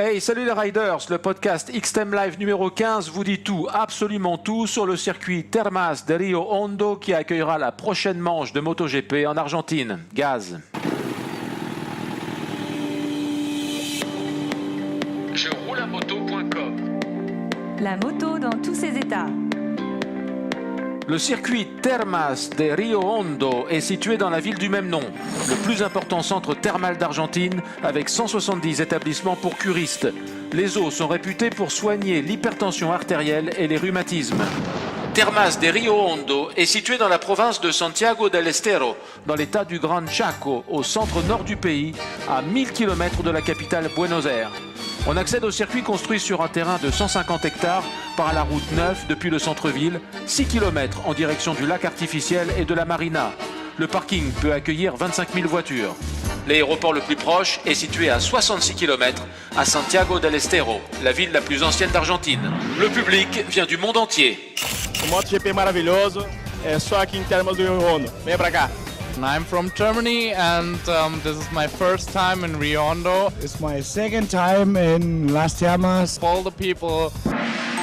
Hey, salut les riders, le podcast X-Tem Live numéro 15 vous dit tout, absolument tout, sur le circuit Termas de Rio Hondo qui accueillera la prochaine manche de MotoGP en Argentine. Gaz. Je roule à moto.com. La moto dans tous ses états. Le circuit Termas de Rio Hondo est situé dans la ville du même nom, le plus important centre thermal d'Argentine avec 170 établissements pour curistes. Les eaux sont réputées pour soigner l'hypertension artérielle et les rhumatismes. Termas de Rio Hondo est situé dans la province de Santiago del Estero, dans l'état du Gran Chaco, au centre-nord du pays, à 1000 km de la capitale Buenos Aires. On accède au circuit construit sur un terrain de 150 hectares par la route 9 depuis le centre-ville, 6 km en direction du lac artificiel et de la marina. Le parking peut accueillir 25 000 voitures. L'aéroport le plus proche est situé à 66 km à Santiago del Estero, la ville la plus ancienne d'Argentine. Le public vient du monde entier. O MotoGP maravilhoso, é só aqui em Termas do Rio Hondo. Venha pra cá. I'm from Germany and this is my first time in Rio Hondo. It's my second time in Las Termas. All the people.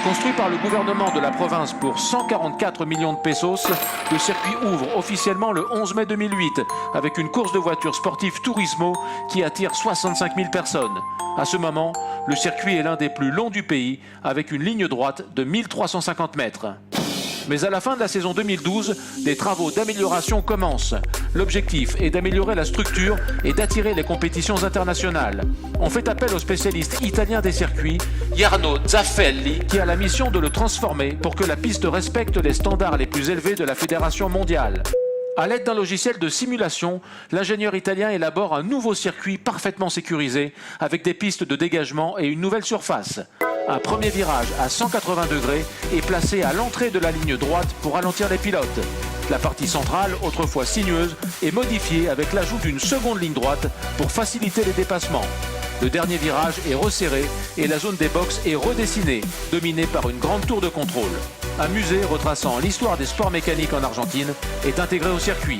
Construit par le gouvernement de la province pour 144 millions de pesos, le circuit ouvre officiellement le 11 mai 2008 avec une course de voitures sportives Turismo qui attire 65 000 personnes. À ce moment, le circuit est l'un des plus longs du pays avec une ligne droite de 1350 mètres. Mais à la fin de la saison 2012, des travaux d'amélioration commencent. L'objectif est d'améliorer la structure et d'attirer les compétitions internationales. On fait appel au spécialiste italien des circuits, Jarno Zaffelli, qui a la mission de le transformer pour que la piste respecte les standards les plus élevés de la Fédération mondiale. À l'aide d'un logiciel de simulation, l'ingénieur italien élabore un nouveau circuit parfaitement sécurisé, avec des pistes de dégagement et une nouvelle surface. Un premier virage à 180 degrés est placé à l'entrée de la ligne droite pour ralentir les pilotes. La partie centrale, autrefois sinueuse, est modifiée avec l'ajout d'une seconde ligne droite pour faciliter les dépassements. Le dernier virage est resserré et la zone des boxes est redessinée, dominée par une grande tour de contrôle. Un musée retraçant l'histoire des sports mécaniques en Argentine est intégré au circuit.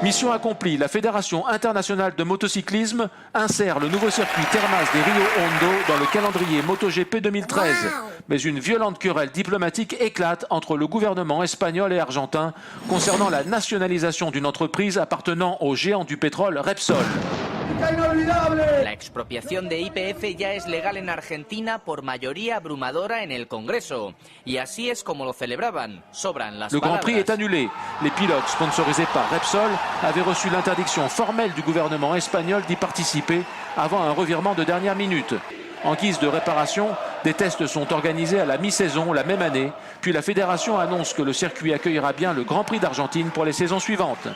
Mission accomplie, la Fédération internationale de motocyclisme insère le nouveau circuit Termas de Rio Hondo dans le calendrier MotoGP 2013. Mais une violente querelle diplomatique éclate entre le gouvernement espagnol et argentin concernant la nationalisation d'une entreprise appartenant au géant du pétrole Repsol. La expropiación de YPF ya es legal en Argentina por mayoría abrumadora en el Congreso. Y así es como lo celebraban. Sobran las Le Grand palabras. Prix est annulé. Les pilotes sponsorisés par Repsol avaient reçu l'interdiction formelle du gouvernement espagnol d'y participer avant un revirement de dernière minute. En guise de réparation, des tests sont organisés à la mi-saison la même année, puis la fédération annonce que le circuit accueillera bien le Grand Prix d'Argentine pour les saisons suivantes.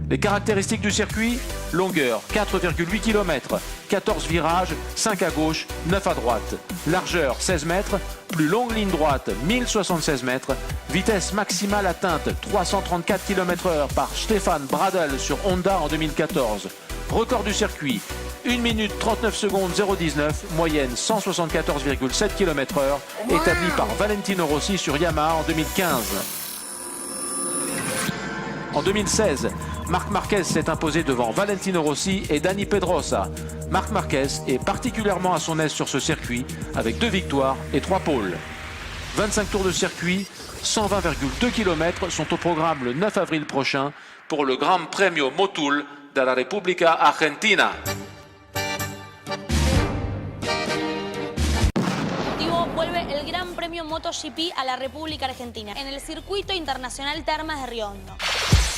Les caractéristiques du circuit: longueur 4,8 km, 14 virages, 5 à gauche, 9 à droite. Largeur 16 mètres, plus longue ligne droite 1076 mètres. Vitesse maximale atteinte 334 km/h par Stefan Bradl sur Honda en 2014. Record du circuit 1 minute 39 secondes 019, moyenne 174,7 km/h, établi par Valentino Rossi sur Yamaha en 2015. En 2016, Marc Marquez s'est imposé devant Valentino Rossi et Dani Pedrosa. Marc Marquez est particulièrement à son aise sur ce circuit, avec 2 victoires et 3 pôles. 25 tours de circuit, 120,2 km sont au programme le 9 avril prochain pour le Gran Premio Motul de la República Argentina. Vuelve el Gran Premio MotoGP a la República Argentina en el Circuito Internacional Termas de Rio Hondo.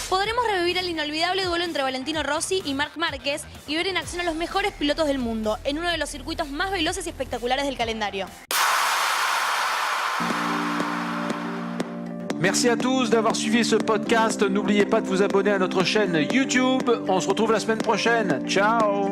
Podremos revivir el inolvidable duelo entre Valentino Rossi y Marc Márquez y ver en acción a los mejores pilotos del mundo en uno de los circuitos más veloces y espectaculares del calendario. Merci à tous d'avoir suivi ce podcast. N'oubliez pas de vous abonner à notre chaîne YouTube. On se retrouve la semaine prochaine. Ciao!